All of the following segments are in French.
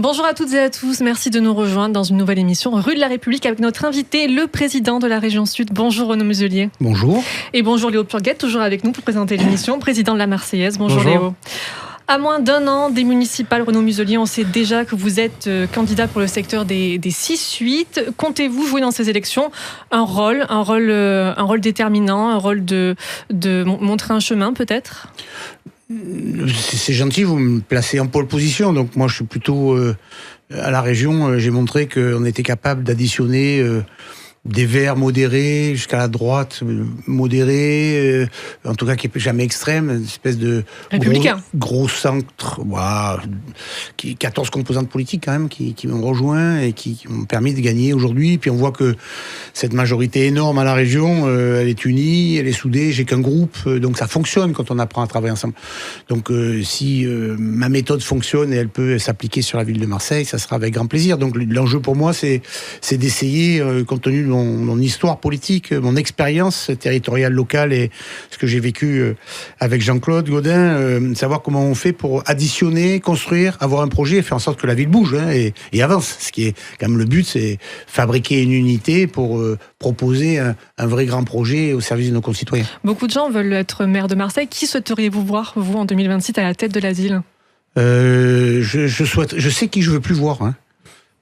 Bonjour à toutes et à tous, merci de nous rejoindre dans une nouvelle émission Rue de la République avec notre invité, le président de la région Sud. Bonjour Renaud Muselier. Bonjour. Et bonjour Léo Purguette, toujours avec nous pour présenter l'émission, président de la Marseillaise. Bonjour. Léo. À moins d'1 an des municipales, Renaud Muselier, on sait déjà que vous êtes candidat pour le secteur des 6-8. Comptez-vous jouer dans ces élections un rôle déterminant, un rôle de montrer un chemin peut-être ? C'est gentil, vous me placez en pole position. Donc moi, je suis plutôt à la région. J'ai montré qu'on était capable d'additionner des verts modérés jusqu'à la droite modérée, en tout cas qui n'est jamais extrême, une espèce de gros centre, voilà, 14 composantes politiques quand même qui m'ont rejoint et qui m'ont permis de gagner aujourd'hui. Puis on voit que cette majorité énorme à la région, elle est unie, elle est soudée, j'ai qu'un groupe, donc ça fonctionne quand on apprend à travailler ensemble. Donc si ma méthode fonctionne et elle peut s'appliquer sur la ville de Marseille, ça sera avec grand plaisir. Donc l'enjeu pour moi, c'est d'essayer, compte tenu de mon histoire politique, mon expérience territoriale locale et ce que j'ai vécu avec Jean-Claude Gaudin, savoir comment on fait pour additionner, construire, avoir un projet et faire en sorte que la ville bouge et avance. Ce qui est quand même le but, c'est fabriquer une unité pour proposer un vrai grand projet au service de nos concitoyens. Beaucoup de gens veulent être maire de Marseille. Qui souhaiteriez-vous voir, vous, en 2026, à la tête de la ville ? Je sais qui je veux plus voir,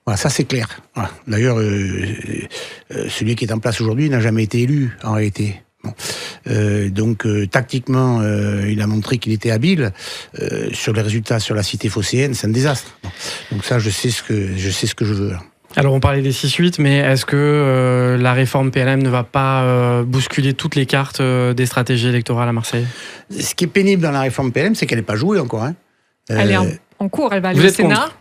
Voilà, ça c'est clair. Voilà. D'ailleurs, celui qui est en place aujourd'hui n'a jamais été élu, en réalité. Bon. Donc, tactiquement, il a montré qu'il était habile. Sur les résultats sur la cité phocéenne, c'est un désastre. Bon. Donc ça, je sais ce que je veux. Alors on parlait des 6-8, mais est-ce que la réforme PLM ne va pas bousculer toutes les cartes des stratégies électorales à Marseille ? Ce qui est pénible dans la réforme PLM, c'est qu'elle n'est pas jouée encore. Elle est en cours, elle va aller au Sénat. Contre.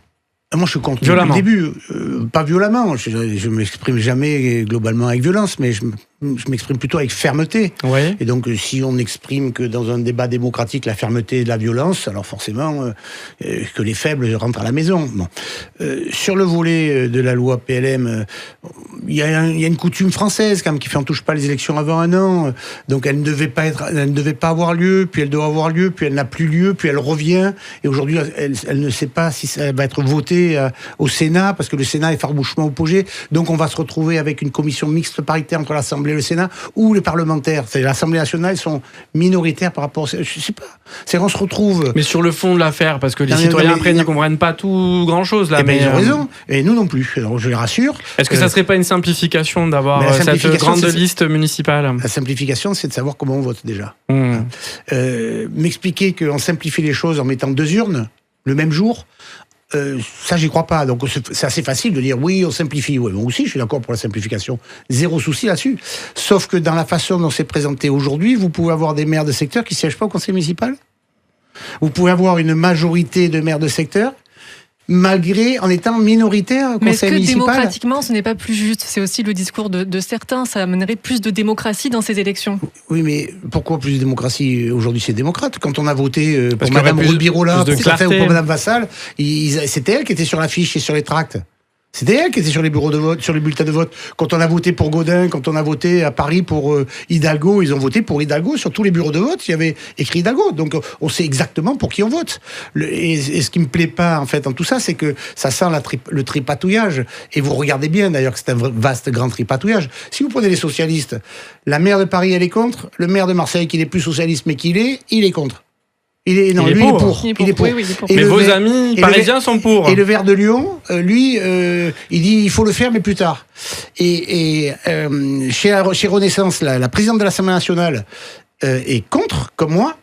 Moi, je suis contre violemment. Depuis le début. Pas violemment. Je m'exprime jamais globalement avec violence, mais je m'exprime plutôt avec fermeté. Oui. Et donc, si on exprime que dans un débat démocratique, la fermeté et la violence, alors forcément, que les faibles rentrent à la maison. Bon. Sur le volet de la loi PLM, il y a une coutume française quand même qui fait on touche pas les élections avant 1 an. Donc, elle ne devait pas avoir lieu, puis elle doit avoir lieu, puis elle n'a plus lieu, puis elle revient. Et aujourd'hui, elle ne sait pas si ça va être voté au Sénat, parce que le Sénat est farouchement opposé. Donc, on va se retrouver avec une commission mixte paritaire entre l'Assemblée et le Sénat, ou les parlementaires. C'est-à-dire l'Assemblée nationale, ils sont minoritaires par rapport... Je sais pas. C'est qu'on se retrouve... Mais sur le fond de l'affaire, parce que les citoyens après ne comprennent pas tout grand-chose là. Mais ils ont raison. Et nous non plus. Alors, je les rassure. Est-ce que ça serait pas une simplification d'avoir cette grande liste municipale ? La simplification, c'est de savoir comment on vote déjà. M'expliquer qu'on simplifie les choses en mettant 2 urnes le même jour... ça, j'y crois pas. Donc, c'est assez facile de dire oui, on simplifie. Oui, moi aussi, je suis d'accord pour la simplification. Zéro souci là-dessus. Sauf que dans la façon dont c'est présenté aujourd'hui, vous pouvez avoir des maires de secteur qui ne siègent pas au conseil municipal. Vous pouvez avoir une majorité de maires de secteur en étant minoritaire au conseil municipal. Mais est-ce que démocratiquement, ce n'est pas plus juste ? C'est aussi le discours de certains. Ça amènerait plus de démocratie dans ces élections. Oui, mais pourquoi plus de démocratie ? Aujourd'hui, c'est démocrate. Quand on a voté pour Mme Roubirola, pour Mme Vassal, c'était elle qui était sur l'affiche et sur les tracts. C'était elle qui était sur les bureaux de vote, sur les bulletins de vote. Quand on a voté pour Gaudin, quand on a voté à Paris pour Hidalgo, ils ont voté pour Hidalgo. Sur tous les bureaux de vote, il y avait écrit Hidalgo. Donc, on sait exactement pour qui on vote. Et ce qui me plaît pas, en fait, en tout ça, c'est que ça sent le tripatouillage. Et vous regardez bien, d'ailleurs, que c'est un vaste, grand tripatouillage. Si vous prenez les socialistes, la maire de Paris, elle est contre. Le maire de Marseille, qui n'est plus socialiste, mais il est contre. Il est pour. Mais vos amis parisiens sont pour. Et le Vert de Lyon, lui, il dit il faut le faire, mais plus tard. Et chez Renaissance, la présidente de l'Assemblée nationale est contre, comme moi,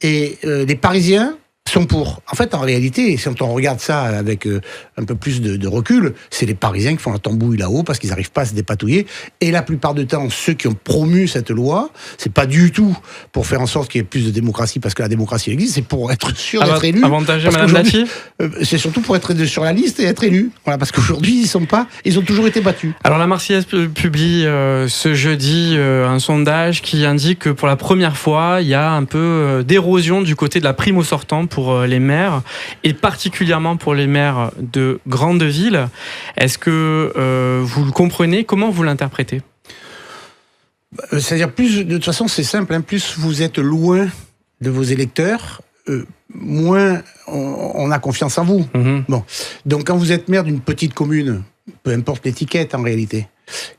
et les Parisiens sont pour. En fait, en réalité, si on regarde ça avec un peu plus de recul, c'est les Parisiens qui font la tambouille là-haut parce qu'ils n'arrivent pas à se dépatouiller. Et la plupart du temps, ceux qui ont promu cette loi, c'est pas du tout pour faire en sorte qu'il y ait plus de démocratie parce que la démocratie existe, c'est pour être sûr d'être élu. Avantager Madame Dati ? C'est surtout pour être sur la liste et être élu. Voilà, parce qu'aujourd'hui, ils ont toujours été battus. Alors la Marseillaise publie ce jeudi un sondage qui indique que pour la première fois, il y a un peu d'érosion du côté de la prime au sortant pour les maires, et particulièrement pour les maires de grandes villes. Est-ce que vous le comprenez ? Comment vous l'interprétez ? C'est-à-dire, de toute façon, c'est simple, plus vous êtes loin de vos électeurs, moins on a confiance en vous. Bon. Donc quand vous êtes maire d'une petite commune, peu importe l'étiquette en réalité,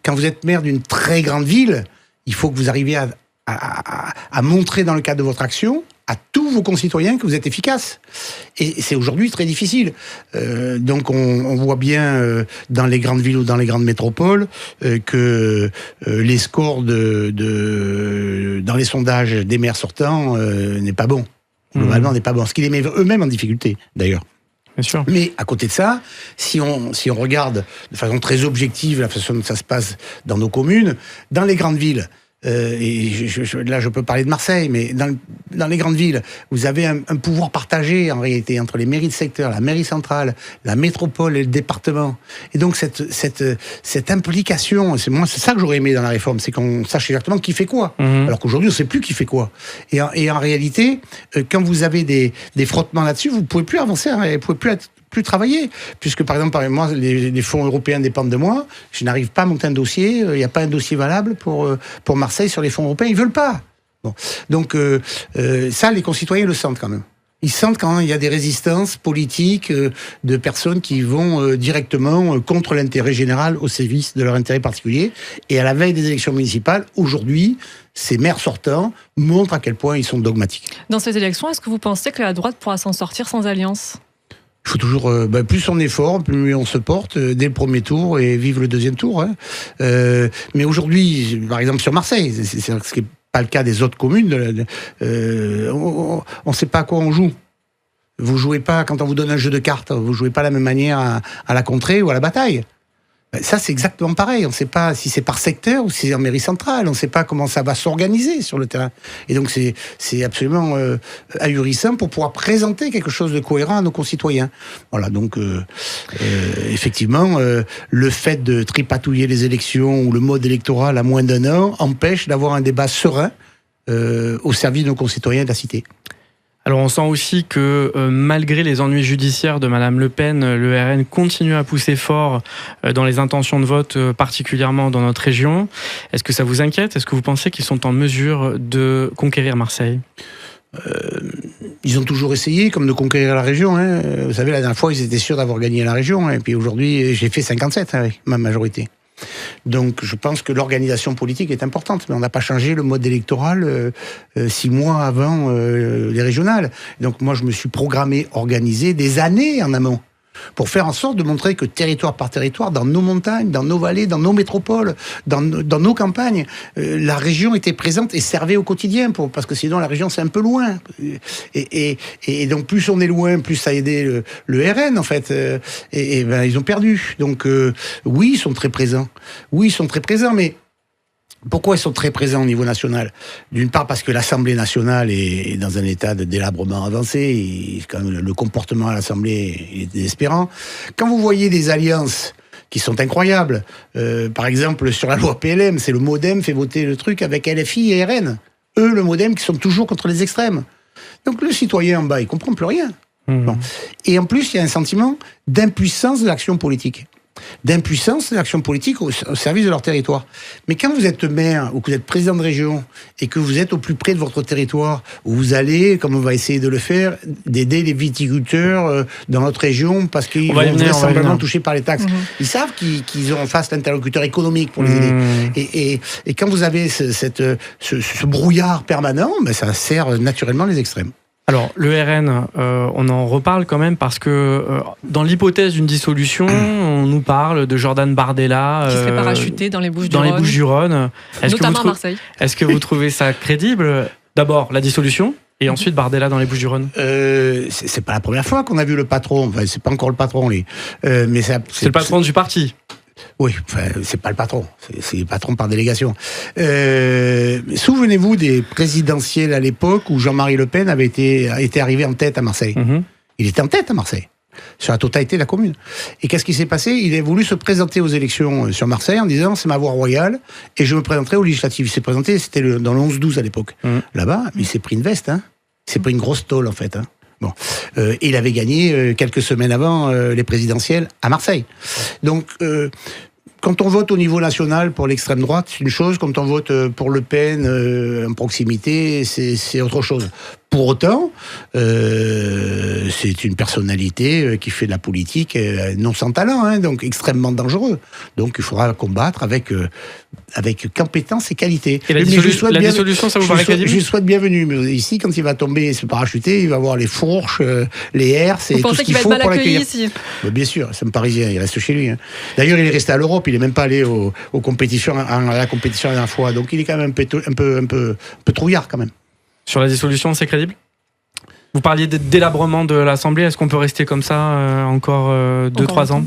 quand vous êtes maire d'une très grande ville, il faut que vous arriviez à montrer dans le cadre de votre action à tous vos concitoyens que vous êtes efficace. Et c'est aujourd'hui très difficile. Donc on voit bien dans les grandes villes ou dans les grandes métropoles que les scores dans les sondages des maires sortants n'est pas bon. Globalement, n'est pas bon. Ce qui les met eux-mêmes en difficulté, d'ailleurs. Bien sûr. Mais à côté de ça, si on regarde de façon très objective la façon dont ça se passe dans nos communes, dans les grandes villes, et là je peux parler de Marseille, mais dans les grandes villes, vous avez un pouvoir partagé en réalité entre les mairies de secteur, la mairie centrale, la métropole et le département. Et donc cette implication, c'est ça que j'aurais aimé dans la réforme, c'est qu'on sache exactement qui fait quoi. Alors qu'aujourd'hui on ne sait plus qui fait quoi. Et en réalité, quand vous avez des frottements là-dessus, vous ne pouvez plus avancer, vous ne pouvez plus travailler, puisque par exemple, moi, les fonds européens dépendent de moi, je n'arrive pas à monter un dossier, il n'y a pas un dossier valable pour Marseille sur les fonds européens, ils ne veulent pas. Bon. Donc ça, les concitoyens le sentent quand même. Ils sentent quand il y a des résistances politiques de personnes qui vont directement contre l'intérêt général au service de leur intérêt particulier. Et à la veille des élections municipales, aujourd'hui, ces maires sortants montrent à quel point ils sont dogmatiques. Dans ces élections, est-ce que vous pensez que la droite pourra s'en sortir sans alliance ? Il faut toujours, plus on est fort, plus on se porte dès le premier tour et vive le deuxième tour. Hein. Mais aujourd'hui, par exemple sur Marseille, c'est ce qui n'est pas le cas des autres communes. On ne sait pas à quoi on joue. Vous jouez pas, quand on vous donne un jeu de cartes, vous jouez pas de la même manière à la contrée ou à la bataille. Ça, c'est exactement pareil. On ne sait pas si c'est par secteur ou si c'est en mairie centrale. On ne sait pas comment ça va s'organiser sur le terrain. Et donc, c'est absolument ahurissant pour pouvoir présenter quelque chose de cohérent à nos concitoyens. Voilà, donc, effectivement, le fait de tripatouiller les élections ou le mode électoral à moins d'un an empêche d'avoir un débat serein au service de nos concitoyens de la cité. Alors on sent aussi que malgré les ennuis judiciaires de Madame Le Pen, le RN continue à pousser fort dans les intentions de vote, particulièrement dans notre région. Est-ce que ça vous inquiète ? Est-ce que vous pensez qu'ils sont en mesure de conquérir Marseille ? Ils ont toujours essayé, comme de conquérir la région. Hein. Vous savez, la dernière fois, ils étaient sûrs d'avoir gagné la région. Hein. Et puis aujourd'hui, j'ai fait 57 avec ma majorité. Donc je pense que l'organisation politique est importante, mais on n'a pas changé le mode électoral 6 mois avant les régionales. Donc moi je me suis programmé, organisé des années en amont pour faire en sorte de montrer que territoire par territoire, dans nos montagnes, dans nos vallées, dans nos métropoles, dans nos campagnes, la région était présente et servait au quotidien, parce que sinon la région c'est un peu loin. Et donc plus on est loin, plus ça a aidé le RN en fait. Et ben, ils ont perdu. Donc oui, ils sont très présents. Oui, ils sont très présents, mais pourquoi ils sont très présents au niveau national ? D'une part parce que l'Assemblée nationale est dans un état de délabrement avancé, et quand même, le comportement à l'Assemblée est désespérant. Quand vous voyez des alliances qui sont incroyables, par exemple sur la loi PLM, c'est le MoDem fait voter le truc avec LFI et RN. Eux, le MoDem, qui sont toujours contre les extrêmes. Donc le citoyen en bas, il comprend plus rien. Bon. Et en plus, il y a un sentiment d'impuissance de l'action politique. D'impuissance de l'action politique au service de leur territoire. Mais quand vous êtes maire ou que vous êtes président de région et que vous êtes au plus près de votre territoire, où vous allez, comme on va essayer de le faire, d'aider les viticulteurs dans notre région parce qu'ils vont vraisemblablement touchés par les taxes. Ils savent qu'ils ont en face l'interlocuteur économique pour les aider. Et quand vous avez ce brouillard permanent, ben ça sert naturellement les extrêmes. Alors, le RN, on en reparle quand même parce que dans l'hypothèse d'une dissolution, on nous parle de Jordan Bardella. Qui serait parachuté dans les Bouches-du-Rhône. Dans les Bouches-du-Rhône. Notamment à Marseille. Est-ce que vous trouvez ça crédible ? D'abord, la dissolution, et ensuite Bardella dans les Bouches-du-Rhône. C'est pas la première fois qu'on a vu le patron. Enfin, c'est pas encore le patron, mais c'est le patron du parti. Oui, enfin, c'est pas le patron, c'est le patron par délégation. Souvenez-vous des présidentielles à l'époque où Jean-Marie Le Pen avait été arrivé en tête à Marseille. Il était en tête à Marseille, sur la totalité de la commune. Et qu'est-ce qui s'est passé ? Il a voulu se présenter aux élections sur Marseille en disant « c'est ma voie royale et je me présenterai aux législatives ». Il s'est présenté, c'était dans le 11-12 à l'époque. Là-bas, il s'est pris une veste, hein. Il s'est pris une grosse tôle en fait, hein. Bon, et il avait gagné quelques semaines avant les présidentielles à Marseille. Donc, quand on vote au niveau national pour l'extrême droite, c'est une chose. Quand on vote pour Le Pen en proximité, c'est autre chose. Pour autant, c'est une personnalité qui fait de la politique non sans talent, hein, donc extrêmement dangereux. Donc il faudra combattre avec compétence et qualité. Et la dissolution, ça vous paraît crédible ? Je lui souhaite bienvenue, mais ici, quand il va tomber, se parachuter, il va avoir les fourches, les herses et tout ce qu'il faut pour l'accueillir. Ici. Bien sûr, c'est un Parisien, il reste chez lui. Hein. D'ailleurs, il est resté à l'Europe, il n'est même pas allé aux compétitions, à la compétition la dernière fois, donc il est quand même un peu trouillard quand même. Sur la dissolution, c'est crédible ? Vous parliez de délabrement de l'Assemblée. Est-ce qu'on peut rester comme ça encore 2-3 ans ?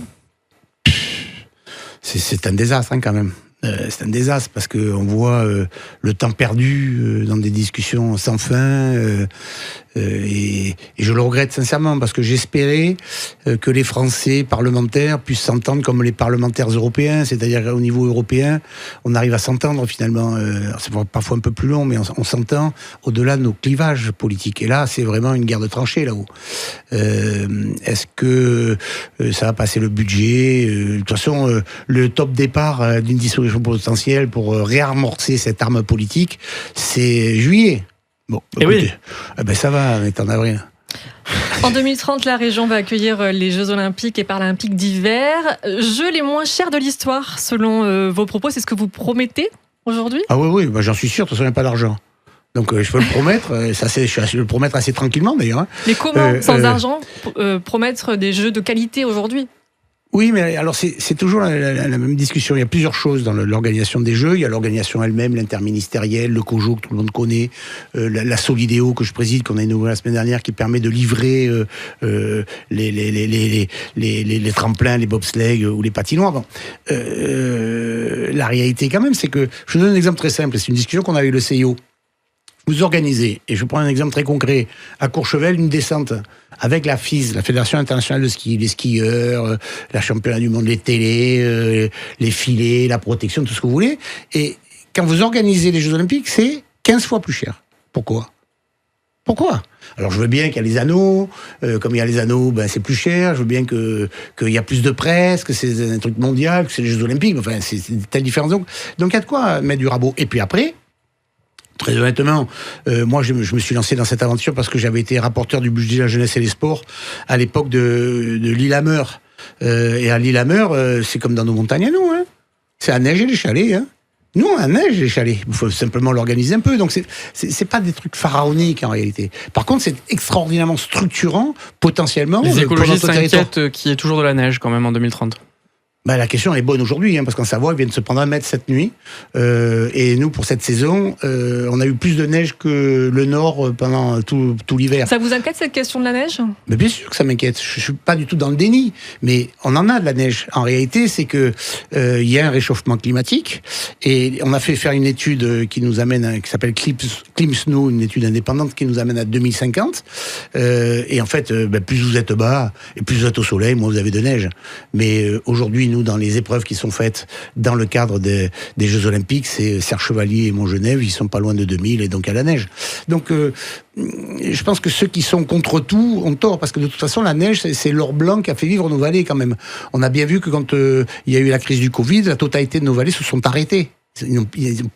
C'est un désastre, hein, quand même. C'est un désastre parce qu'on voit le temps perdu dans des discussions sans fin et je le regrette sincèrement parce que j'espérais que les Français parlementaires puissent s'entendre comme les parlementaires européens, c'est-à-dire qu'au niveau européen, on arrive à s'entendre finalement. C'est parfois un peu plus long, mais on s'entend au-delà de nos clivages politiques. Et là, c'est vraiment une guerre de tranchées là-haut. Est-ce que ça va passer le budget ? De toute façon, le top départ d'une dissolution potentielle pour réamorcer cette arme politique, c'est juillet. Bon, écoutez, oui. Ça va, on est en avril. En 2030, la région va accueillir les Jeux Olympiques et Paralympiques d'hiver. Jeux les moins chers de l'histoire, selon vos propos. C'est ce que vous promettez aujourd'hui ? Ah oui, j'en suis sûr, de toute façon, il n'y a pas d'argent. Donc je peux le promettre, je peux le promettre assez tranquillement d'ailleurs. Hein. Mais comment, sans argent, promettre des jeux de qualité aujourd'hui ? Oui, mais alors c'est toujours la même discussion. Il y a plusieurs choses dans l'organisation des Jeux. Il y a l'organisation elle-même, l'interministériel, le COJO que tout le monde connaît, la Solidéo que je préside, qu'on a inaugurée la semaine dernière, qui permet de livrer les tremplins, les bobsleighs ou les patinoires. Bon. La réalité quand même, c'est que, je vous donne un exemple très simple, c'est une discussion qu'on a avec le CIO. Vous organisez, et je prends un exemple très concret, à Courchevel, une descente avec la FIS, la Fédération Internationale de Ski, les skieurs, la championnat du monde, les télés, les filets, la protection, tout ce que vous voulez. Et quand vous organisez les Jeux Olympiques, c'est 15 fois plus cher. Pourquoi ? Alors je veux bien qu'il y a les anneaux, comme il y a les anneaux, c'est plus cher, je veux bien qu'il y a plus de presse, que c'est un truc mondial, que c'est les Jeux Olympiques, enfin c'est telle différence. Donc il y a de quoi mettre du rabot. Et puis après, très honnêtement, moi je me suis lancé dans cette aventure parce que j'avais été rapporteur du budget de la jeunesse et les sports à l'époque de Lillehammer. Et à Lillehammer, c'est comme dans nos montagnes à nous, hein. C'est à neige et les chalets, hein. Nous, on a neige les chalets. Il faut simplement l'organiser un peu. Donc, c'est pas des trucs pharaoniques, en réalité. Par contre, c'est extraordinairement structurant, potentiellement. Les écologistes s'inquiètent qu'il y ait toujours de la neige, quand même, en 2030. La question est bonne aujourd'hui, hein, parce qu'en Savoie, ils viennent de se prendre 1 mètre cette nuit. Et nous, pour cette saison, on a eu plus de neige que le Nord pendant tout l'hiver. Ça vous inquiète, cette question de la neige ? Mais bien sûr que ça m'inquiète. Je suis pas du tout dans le déni. Mais on en a de la neige. En réalité, c'est que y a un réchauffement climatique. Et on a fait faire une étude qui nous amène, qui s'appelle Climsnow, une étude indépendante qui nous amène à 2050. Et en fait, plus vous êtes bas, et plus vous êtes au soleil, moins vous avez de neige. Mais aujourd'hui, nous, dans les épreuves qui sont faites dans le cadre des Jeux Olympiques, c'est Serre-Chevalier et Montgenèvre, ils sont pas loin de 2000 et donc à la neige. Donc, je pense que ceux qui sont contre tout ont tort, parce que de toute façon, la neige, c'est l'or blanc qui a fait vivre nos vallées quand même. On a bien vu que quand il y a eu la crise du Covid, la totalité de nos vallées se sont arrêtées. Ils n'ont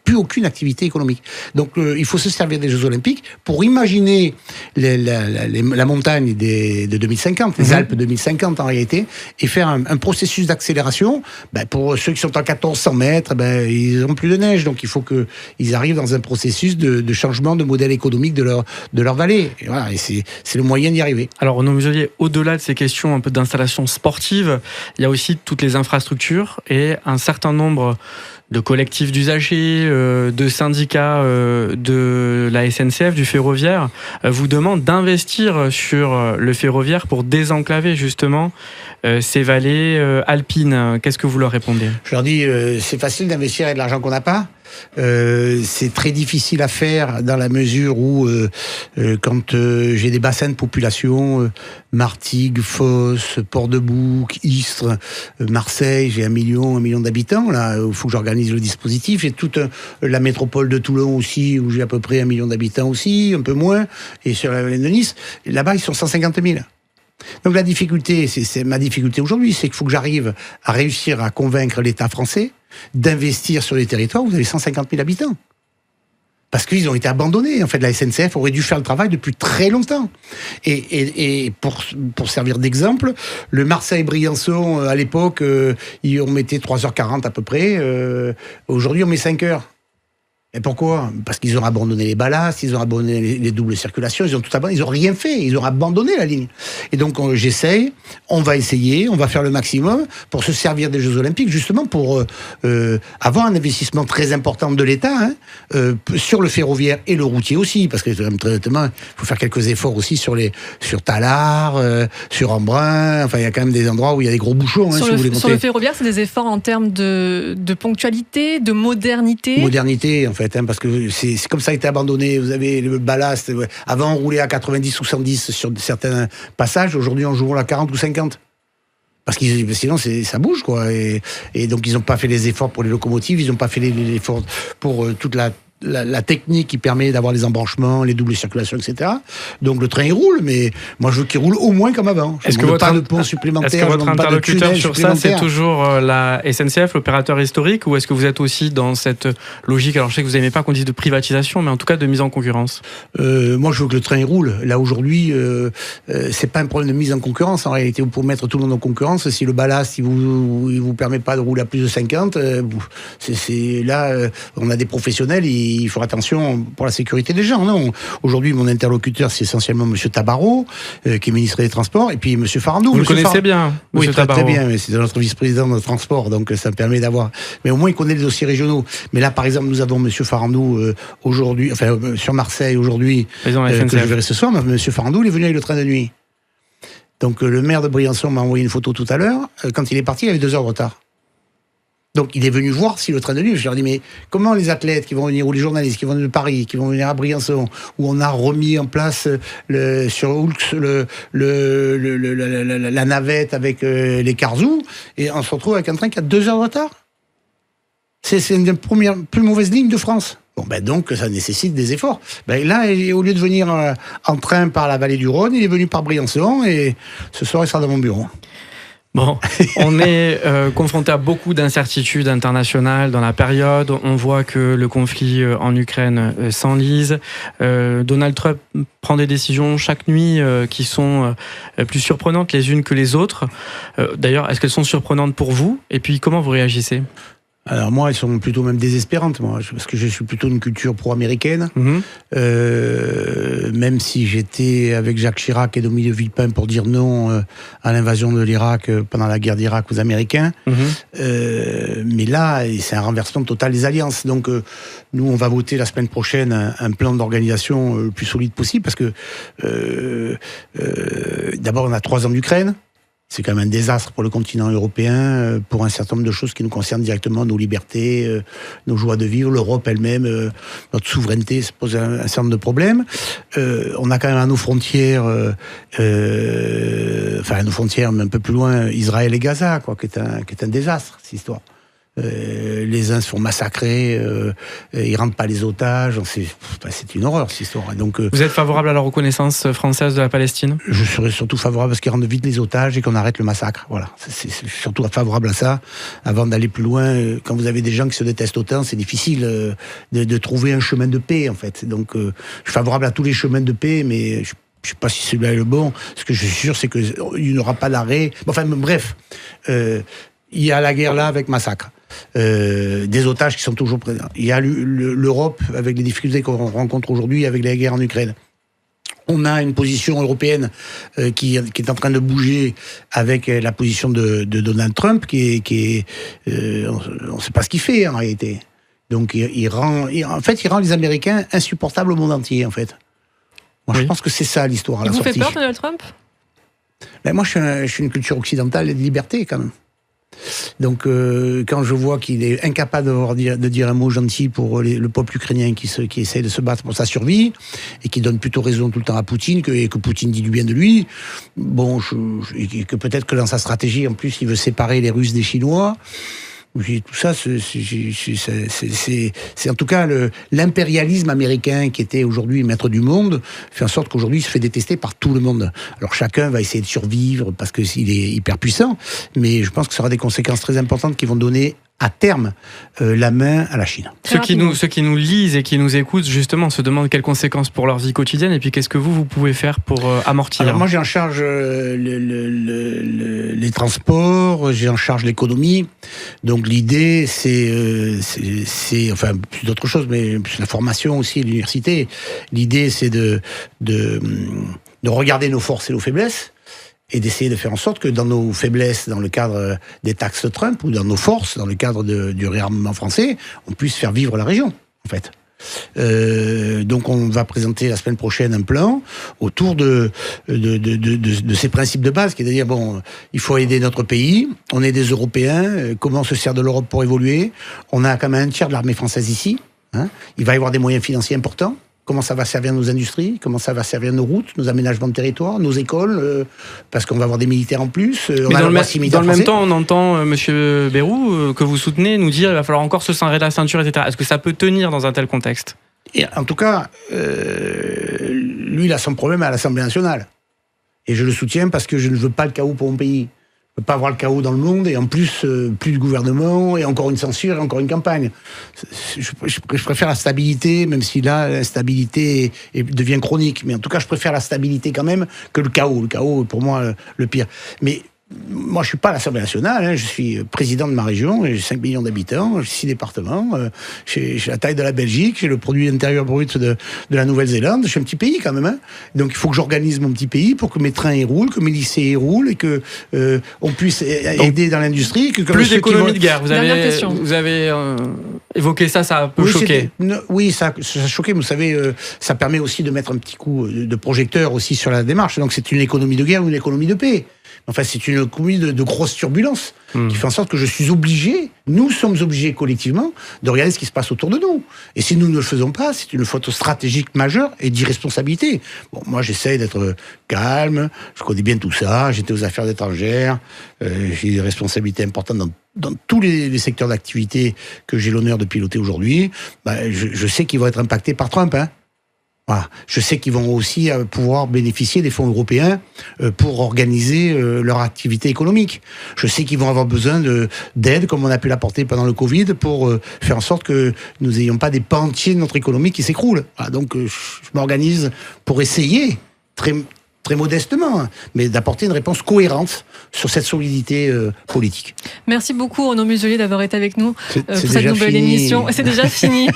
plus aucune activité économique. Donc il faut se servir des Jeux Olympiques pour imaginer la montagne de 2050, les Alpes 2050 en réalité, et faire un processus d'accélération. Pour ceux qui sont à 1400 mètres, ils n'ont plus de neige. Donc il faut qu'ils arrivent dans un processus de changement de modèle économique de leur vallée. Et voilà, et c'est le moyen d'y arriver. Alors Renaud Muselier, au-delà de ces questions un peu d'installation sportive, il y a aussi toutes les infrastructures et un certain nombre de collectifs d'usagers, de syndicats de la SNCF, du ferroviaire, vous demandent d'investir sur le ferroviaire pour désenclaver justement ces vallées alpines. Qu'est-ce que vous leur répondez ? Je leur dis, c'est facile d'investir avec de l'argent qu'on n'a pas. C'est très difficile à faire dans la mesure où quand j'ai des bassins de population, Martigues, Fos, Port-de-Bouc, Istres, Marseille, j'ai 1 million d'habitants, là, il faut que j'organise le dispositif. J'ai toute la métropole de Toulon aussi, où j'ai à peu près 1 million d'habitants aussi, un peu moins, et sur la vallée de Nice, là-bas ils sont 150 000. Donc la difficulté, c'est ma difficulté aujourd'hui, c'est qu'il faut que j'arrive à réussir à convaincre l'État français d'investir sur les territoires où vous avez 150 000 habitants. Parce qu'ils ont été abandonnés. En fait, la SNCF aurait dû faire le travail depuis très longtemps. Et pour servir d'exemple, le Marseille-Briançon, à l'époque, on mettait 3h40 à peu près. Aujourd'hui, on met 5 heures. Et pourquoi ? Parce qu'ils ont abandonné les ballasts, ils ont abandonné les doubles circulations, ils ont tout abandonné, ils ont rien fait, ils ont abandonné la ligne. Et donc j'essaye, on va essayer, on va faire le maximum pour se servir des Jeux Olympiques, justement pour avoir un investissement très important de l'État sur le ferroviaire et le routier aussi, parce que il faut faire quelques efforts aussi sur Tallard, sur Embrun, enfin il y a quand même des endroits où il y a des gros bouchons. Sur le ferroviaire, c'est des efforts en termes de ponctualité, de modernité. Modernité, en fait. Parce que c'est comme ça a été abandonné. Vous avez le ballast. Avant, on roulait à 90 ou 110 sur certains passages. Aujourd'hui, on roule à 40 ou 50. Parce que sinon, ça bouge, quoi. Et donc, ils n'ont pas fait les efforts pour les locomotives. Ils n'ont pas fait les efforts pour toute la technique qui permet d'avoir les embranchements, les doubles circulations, etc. Donc le train il roule, mais moi je veux qu'il roule au moins comme avant. Est-ce que votre pont supplémentaire, est-ce que votre interlocuteur sur ça, c'est toujours la SNCF, l'opérateur historique, ou est-ce que vous êtes aussi dans cette logique, alors je sais que vous n'aimez pas qu'on dise de privatisation, mais en tout cas de mise en concurrence? Moi je veux que le train il roule. Là aujourd'hui, c'est pas un problème de mise en concurrence. En réalité, vous pouvez mettre tout le monde en concurrence. Si le ballast il vous permet pas de rouler à plus de 50, là on a des professionnels. Il faut attention pour la sécurité des gens. Non. Aujourd'hui, mon interlocuteur, c'est essentiellement M. Tabarot, qui est ministre des Transports, et puis M. Farandou. Vous le connaissez bien, oui, très bien. Mais c'est notre vice-président de transport, donc ça me permet d'avoir. Mais au moins, il connaît les dossiers régionaux. Mais là, par exemple, nous avons M. Farandou aujourd'hui, enfin sur Marseille aujourd'hui, que je verrai ce soir. Mais M. Farandou, il est venu avec le train de nuit. Donc le maire de Briançon m'a envoyé une photo tout à l'heure. Quand il est parti, il avait 2 heures de retard. Donc, il est venu voir si le train de nuit. Je leur ai dit, mais comment les athlètes qui vont venir, ou les journalistes qui vont venir de Paris, qui vont venir à Briançon, où on a remis en place sur Oulx la navette avec les Carzous, et on se retrouve avec un train qui a 2 heures de retard. C'est une des plus mauvaises lignes de France. Bon, donc, ça nécessite des efforts. Là, au lieu de venir en train par la vallée du Rhône, il est venu par Briançon, et ce soir, il sera dans mon bureau. Bon, on est confronté à beaucoup d'incertitudes internationales dans la période. On voit que le conflit en Ukraine s'enlise. Donald Trump prend des décisions chaque nuit qui sont plus surprenantes les unes que les autres. D'ailleurs, est-ce qu'elles sont surprenantes pour vous? Et puis, comment vous réagissez? Alors moi, elles sont plutôt même désespérantes, moi, parce que je suis plutôt une culture pro-américaine. Même si j'étais avec Jacques Chirac et Dominique de Villepin pour dire non à l'invasion de l'Irak pendant la guerre d'Irak aux Américains. Mais là, c'est un renversement total des alliances. Donc nous, on va voter la semaine prochaine un plan d'organisation le plus solide possible, parce que d'abord, on a 3 ans d'Ukraine. C'est quand même un désastre pour le continent européen, pour un certain nombre de choses qui nous concernent directement, nos libertés, nos joies de vivre, l'Europe elle-même, notre souveraineté se pose un certain nombre de problèmes. On a quand même à nos frontières, à nos frontières, mais un peu plus loin, Israël et Gaza, quoi, qui est un désastre, cette histoire. Les uns se font massacrer, ils rentrent pas les otages, c'est une horreur cette histoire. Donc, vous êtes favorable à la reconnaissance française de la Palestine? Je serais surtout favorable à ce qu'ils rendent vite les otages et qu'on arrête le massacre. Voilà, c'est surtout favorable à ça. Avant d'aller plus loin, quand vous avez des gens qui se détestent autant, c'est difficile de trouver un chemin de paix en fait. Donc, je suis favorable à tous les chemins de paix, mais je ne sais pas si celui-là est le bon. Ce que je suis sûr, c'est qu'il n'y aura pas d'arrêt. Enfin, bref, il y a la guerre là avec massacre. Des otages qui sont toujours présents. Il y a l'Europe avec les difficultés qu'on rencontre aujourd'hui avec la guerre en Ukraine. On a une position européenne qui est en train de bouger avec la position de Donald Trump qui est on ne sait pas ce qu'il fait en réalité. Donc il rend les Américains insupportables au monde entier en fait. Moi, je pense que c'est ça l'histoire. Et vous fait peur Donald Trump? Moi, je suis une culture occidentale et de liberté quand même. Donc, quand je vois qu'il est incapable de dire un mot gentil pour le peuple ukrainien qui essaie de se battre pour sa survie, et qui donne plutôt raison tout le temps à Poutine, et que Poutine dit du bien de lui, bon, que peut-être que dans sa stratégie, en plus, il veut séparer les Russes des Chinois. Tout ça, c'est en tout cas l'impérialisme américain qui était aujourd'hui maître du monde, fait en sorte qu'aujourd'hui il se fait détester par tout le monde. Alors chacun va essayer de survivre parce qu'il est hyper puissant, mais je pense que ça aura des conséquences très importantes qui vont donner à terme la main à la Chine. Ceux qui nous lisent et qui nous écoutent justement se demandent quelles conséquences pour leur vie quotidienne et puis qu'est-ce que vous pouvez faire pour amortir. Alors moi j'ai en charge les transports, j'ai en charge l'économie. Donc l'idée c'est enfin plus d'autres choses, mais plus la formation aussi, l'université. L'idée c'est de regarder nos forces et nos faiblesses, et d'essayer de faire en sorte que dans nos faiblesses, dans le cadre des taxes Trump, ou dans nos forces, dans le cadre du réarmement français, on puisse faire vivre la région, en fait. Donc on va présenter la semaine prochaine un plan autour de ces principes de base, qui est de dire, bon, il faut aider notre pays, on est des Européens, comment on se sert de l'Europe pour évoluer, on a quand même un tiers de l'armée française ici, hein, il va y avoir des moyens financiers importants. Comment ça va servir nos industries, comment ça va servir nos routes, nos aménagements de territoire, nos écoles, parce qu'on va avoir des militaires en plus. Mais dans le même temps, on entend Monsieur Bayrou, que vous soutenez, nous dire qu'il va falloir encore se serrer la ceinture, etc. Est-ce que ça peut tenir dans un tel contexte ? Et en tout cas, lui, il a son problème à l'Assemblée nationale. Et je le soutiens parce que je ne veux pas le chaos pour mon pays. Je ne veux pas avoir le chaos dans le monde, et en plus, plus de gouvernement, et encore une censure, et encore une campagne. Je préfère la stabilité, même si là, l'instabilité devient chronique. Mais en tout cas, je préfère la stabilité quand même que le chaos. Le chaos est pour moi le pire. Mais moi, je suis pas à l'Assemblée nationale, hein, je suis président de ma région, j'ai 5 millions d'habitants, j'ai 6 départements, j'ai la taille de la Belgique, j'ai le produit intérieur brut de la Nouvelle-Zélande, je suis un petit pays quand même, hein. Donc il faut que j'organise mon petit pays pour que mes trains y roulent, que mes lycées y roulent, et que on puisse aider dans l'industrie. Plus d'économie de guerre, vous avez évoqué ça a un peu choqué. Oui, ça a choqué, mais vous savez, ça permet aussi de mettre un petit coup de projecteur aussi sur la démarche, donc c'est une économie de guerre ou une économie de paix. Enfin, c'est une économie de grosses turbulences qui fait en sorte que je suis obligé, nous sommes obligés collectivement, de regarder ce qui se passe autour de nous. Et si nous ne le faisons pas, c'est une faute stratégique majeure et d'irresponsabilité. Bon, moi, j'essaye d'être calme, je connais bien tout ça, j'étais aux affaires étrangères, j'ai des responsabilités importantes dans tous les secteurs d'activité que j'ai l'honneur de piloter aujourd'hui. Je sais qu'ils vont être impactés par Trump, hein. Voilà. Je sais qu'ils vont aussi pouvoir bénéficier des fonds européens pour organiser leur activité économique. Je sais qu'ils vont avoir besoin d'aide, comme on a pu l'apporter pendant le Covid, pour faire en sorte que nous n'ayons pas des pans entiers de notre économie qui s'écroulent. Voilà. Donc je m'organise pour essayer, très modestement, hein, mais d'apporter une réponse cohérente sur cette solidité politique. Merci beaucoup Renaud Muselier d'avoir été avec nous pour cette nouvelle émission. C'est déjà fini.